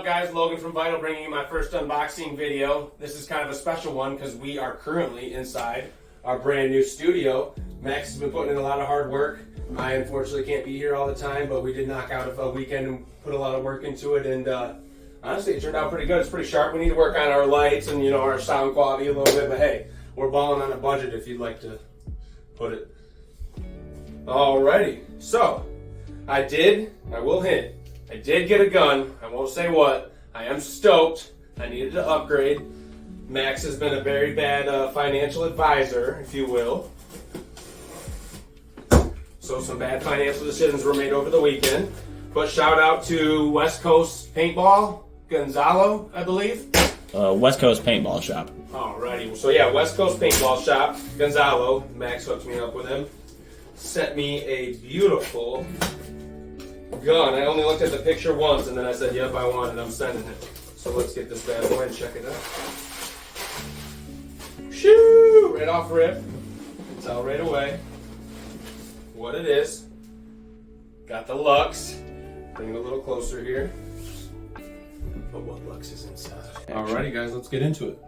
guys? Logan from Vital bringing you my first unboxing video. This is kind of a special one because we are currently inside our brand new studio. Max has been putting in a lot of hard work. I unfortunately can't be here all the time, but we did knock out a weekend and put a lot of work into it, and honestly it turned out pretty good. It's pretty sharp. We need to work on our lights and our sound quality a little bit, but hey, we're balling on a budget if you'd like to put it. Alrighty, so I will hint, I did get a gun. I won't say what. I am stoked. I needed to upgrade. Max has been a very bad financial advisor, if you will. So some bad financial decisions were made over the weekend. But shout out to West Coast Paintball, Gonzalo, I believe. West Coast Paintball Shop. Alrighty, so yeah, West Coast Paintball Shop, Gonzalo. Max hooked me up with him. Sent me a beautiful gun. I only looked at the picture once and then I said, yep, I want it, I'm sending it. So let's get this bad boy and check it out. Shoo! Right off rip. Tell right away what it is. Got the Lux. Bring it a little closer here. But what Lux is inside. Alrighty guys, let's get into it.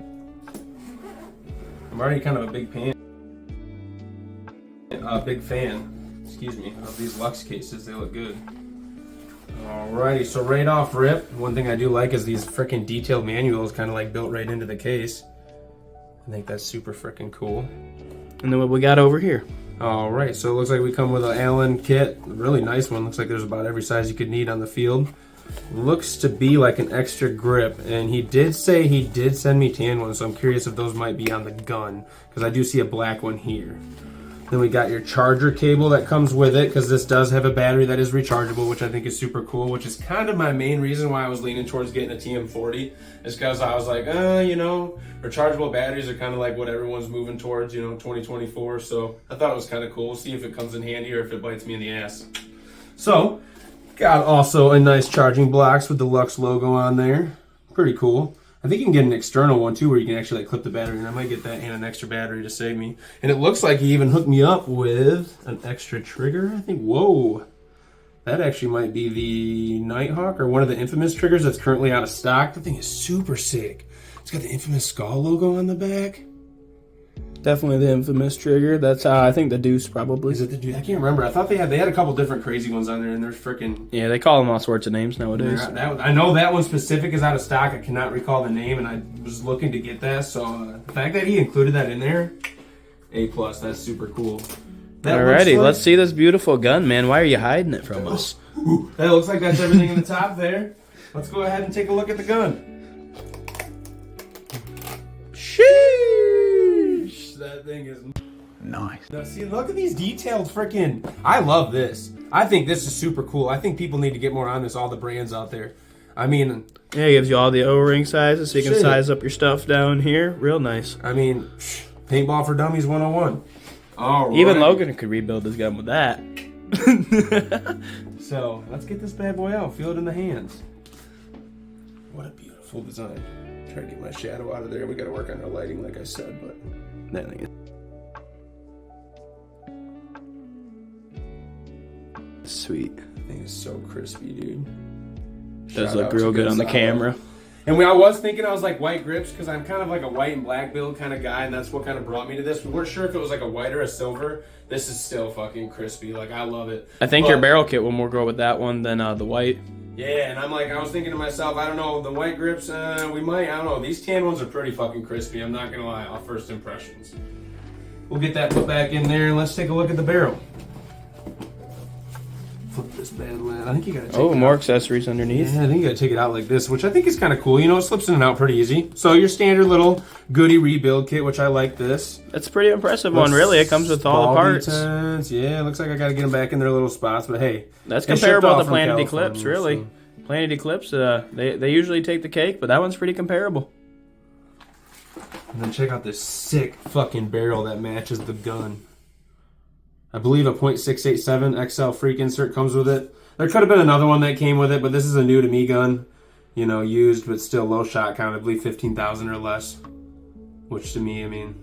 I'm already kind of a big fan, excuse me, of these Lux cases. They look good. Alrighty, so right off rip, one thing I do like is these freaking detailed manuals kind of like built right into the case. I think that's super freaking cool. And then what we got over here? Alright, so it looks like we come with an Allen kit. A really nice one. Looks like there's about every size you could need on the field. Looks to be like an extra grip, and he did say he did send me tan ones, so I'm curious if those might be on the gun, because I do see a black one here. Then we got your charger cable that comes with it, because this does have a battery that is rechargeable, which I think is super cool, which is kind of my main reason why I was leaning towards getting a TM40, is because I was like, rechargeable batteries are kind of like what everyone's moving towards, 2024, so I thought it was kind of cool. We'll see if it comes in handy or if it bites me in the ass. So, got also a nice charging box with the Lux logo on there. Pretty cool. I think you can get an external one too, where you can actually clip the battery, and I might get that and an extra battery to save me. And it looks like he even hooked me up with an extra trigger, I think. Whoa. That actually might be the Nighthawk, or one of the Infamous triggers that's currently out of stock. The thing is super sick. It's got the Infamous Skull logo on the back. Definitely the Infamous trigger. That's I think the Deuce probably. Is it the Deuce? I can't remember. I thought they had a couple different crazy ones on there, and they're freaking... Yeah, they call them all sorts of names nowadays. I know that one specific is out of stock. I cannot recall the name, and I was looking to get that. So the fact that he included that in there, A+. That's super cool. Alrighty, let's see this beautiful gun, man. Why are you hiding it from us? That looks like that's everything in the top there. Let's go ahead and take a look at the gun. Sheesh! That thing is nice. Now, see, look at these detailed freaking... I love this. I think this is super cool. I think people need to get more on this, all the brands out there. I mean... Yeah, it gives you all the O-ring sizes, so you can size up your stuff down here. Real nice. I mean, paintball for dummies 101. All right. Even Logan could rebuild his gun with that. So, let's get this bad boy out. Feel it in the hands. What a beautiful design. Try to get my shadow out of there. We got to work on our lighting, like I said, but... That thing is sweet. That thing is so crispy, dude. Does look real good on the camera. And when I was thinking, I was like white grips, because I'm kind of like a white and black build kind of guy, and that's what kind of brought me to this. We weren't sure if it was like a white or a silver. This is still fucking crispy. Like, I love it. I think your barrel kit will more go with that one than the white. Yeah, and I was thinking to myself, I don't know, the white grips, we might, I don't know. These tan ones are pretty fucking crispy. I'm not going to lie, off first impressions. We'll get that put back in there, and let's take a look at the barrel. Flip this bad lid. I think you gotta take it more out. accessories underneath. Yeah, I think you gotta take it out like this, which I think is kind of cool. It slips in and out pretty easy. So your standard little goodie rebuild kit, which I like this. That's a pretty impressive one, really. It comes with all the parts. Yeah, it looks like I gotta get them back in their little spots, but hey. That's comparable to Planet Eclipse, really. So. Planet Eclipse, they usually take the cake, but that one's pretty comparable. And then check out this sick fucking barrel that matches the gun. I believe a .687 XL Freak insert comes with it. There could have been another one that came with it, but this is a new to me gun. Used, but still low shot count. I believe 15,000 or less. Which to me, I mean,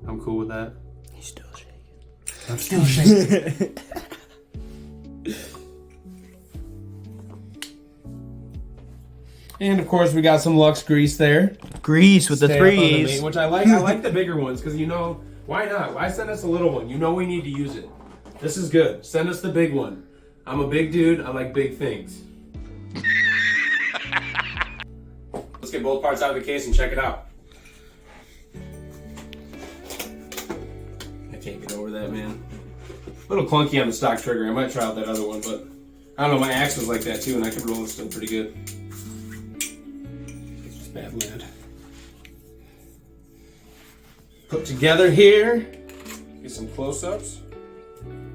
I'm cool with that. He's still shaking. I'm still shaking. And of course, we got some Lux grease there. Grease with the Stay up on the threes. main, which I like. I like the bigger ones because, you know, why not? Why send us a little one? You know we need to use it. This is good. Send us the big one. I'm a big dude. I like big things. Let's get both parts out of the case and check it out. I can't get over that, man. A little clunky on the stock trigger. I might try out that other one, but I don't know. My axe was like that too, and I could roll this thing pretty good. It's just bad lead. Put together here. Get some close-ups.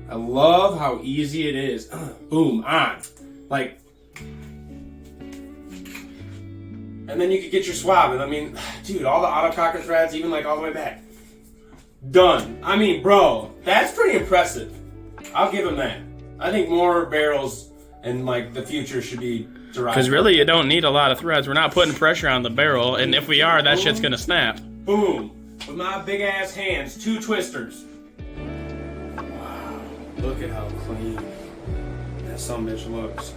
I love how easy it is. Boom, on. Like, and then you could get your swab. And I mean, dude, all the autococker threads, even like all the way back. Done. I mean, bro, that's pretty impressive. I'll give him that. I think more barrels in like the future should be derived. Because really, you don't need a lot of threads. We're not putting pressure on the barrel, and if we are, that shit's gonna snap. Boom. With my big ass hands, 2 twisters. Wow. Look at how clean that sumbitch looks.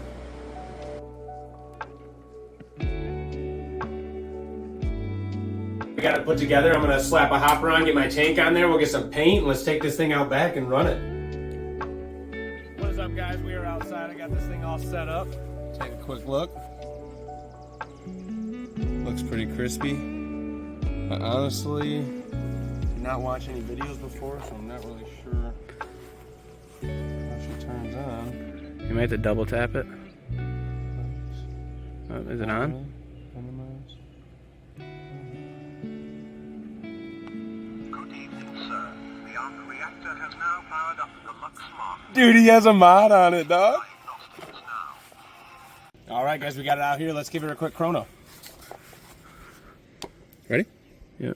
We got it put together. I'm gonna slap a hopper on, get my tank on there. We'll get some paint, and let's take this thing out back and run it. What is up, guys? We are outside. I got this thing all set up. Take a quick look. Looks pretty crispy. But honestly, did not watch any videos before, so I'm not really sure how she turns on. You might have to double tap it. Oh, is it on? Dude, he has a mod on it, dog. All right, guys, we got it out here. Let's give it a quick chrono. Ready? Yeah.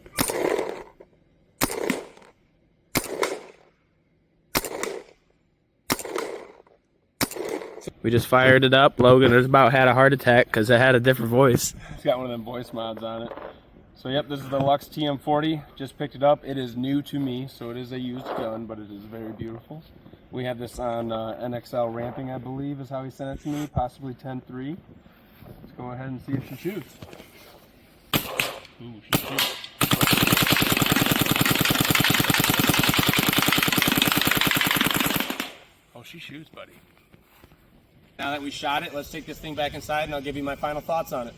We just fired it up. Logan just about had a heart attack because it had a different voice. It's got one of them voice mods on it. So yep, this is the Lux TM40. Just picked it up. It is new to me, so it is a used gun, but it is very beautiful. We have this on NXL ramping, I believe, is how he sent it to me, possibly 10.3. Let's go ahead and see if she shoots. Ooh, she shoots. Oh, she shoots, buddy. Now that we shot it, let's take this thing back inside and I'll give you my final thoughts on it.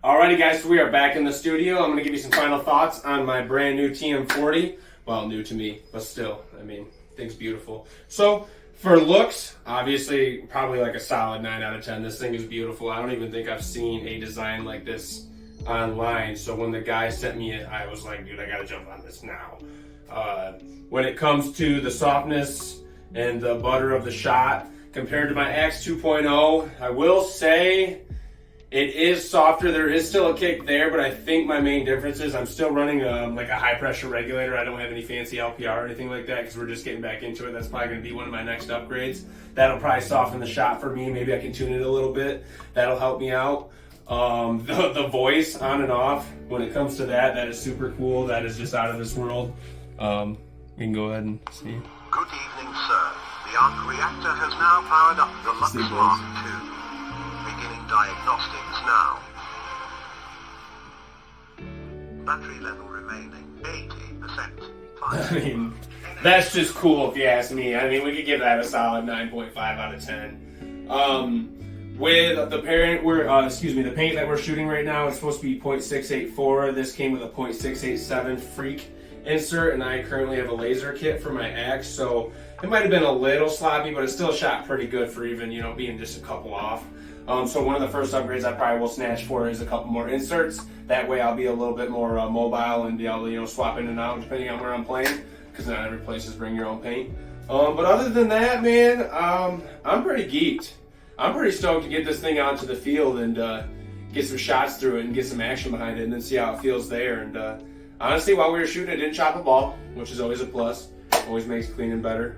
Alrighty guys, so we are back in the studio. I'm going to give you some final thoughts on my brand new TM40. Well, new to me, but still, I mean, thing's beautiful. So, for looks, obviously, probably like a solid 9 out of 10. This thing is beautiful. I don't even think I've seen a design like this online. So when the guy sent me it, I was like, dude, I got to jump on this now. When it comes to the softness and the butter of the shot, compared to my Axe 2.0, I will say it is softer. There is still a kick there, but I think my main difference is I'm still running like a high pressure regulator. I don't have any fancy LPR or anything like that because we're just getting back into it. That's probably going to be one of my next upgrades. That'll probably soften the shot for me. Maybe I can tune it a little bit. That'll help me out. The voice on and off, when it comes to that is super cool. That is just out of this world. We can go ahead and see. Good evening, sir. The arc reactor has now powered up the Lux Mark II. Beginning diagnostics now. Battery level remaining 80%. I mean, that's just cool if you ask me. I mean, we could give that a solid 9.5 out of 10. With the parent, the paint that we're shooting right now is supposed to be .684. This came with a .687 Freak insert, and I currently have a laser kit for my Axe, so it might have been a little sloppy, but it still shot pretty good for even, being just a couple off. So one of the first upgrades I probably will snatch for is a couple more inserts. That way I'll be a little bit more mobile and be able to, swap in and out depending on where I'm playing, because not every place is bring your own paint. But other than that, man, I'm pretty geeked. I'm pretty stoked to get this thing out to the field and get some shots through it and get some action behind it and then see how it feels there. And honestly, while we were shooting, it didn't chop a ball, which is always a plus. Always makes cleaning better.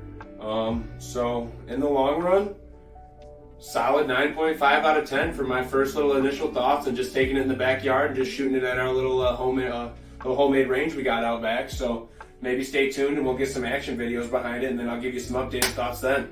So in the long run, solid 9.5 out of 10 for my first little initial thoughts and just taking it in the backyard and just shooting it at our little homemade range we got out back. So maybe stay tuned and we'll get some action videos behind it, and then I'll give you some updated thoughts then.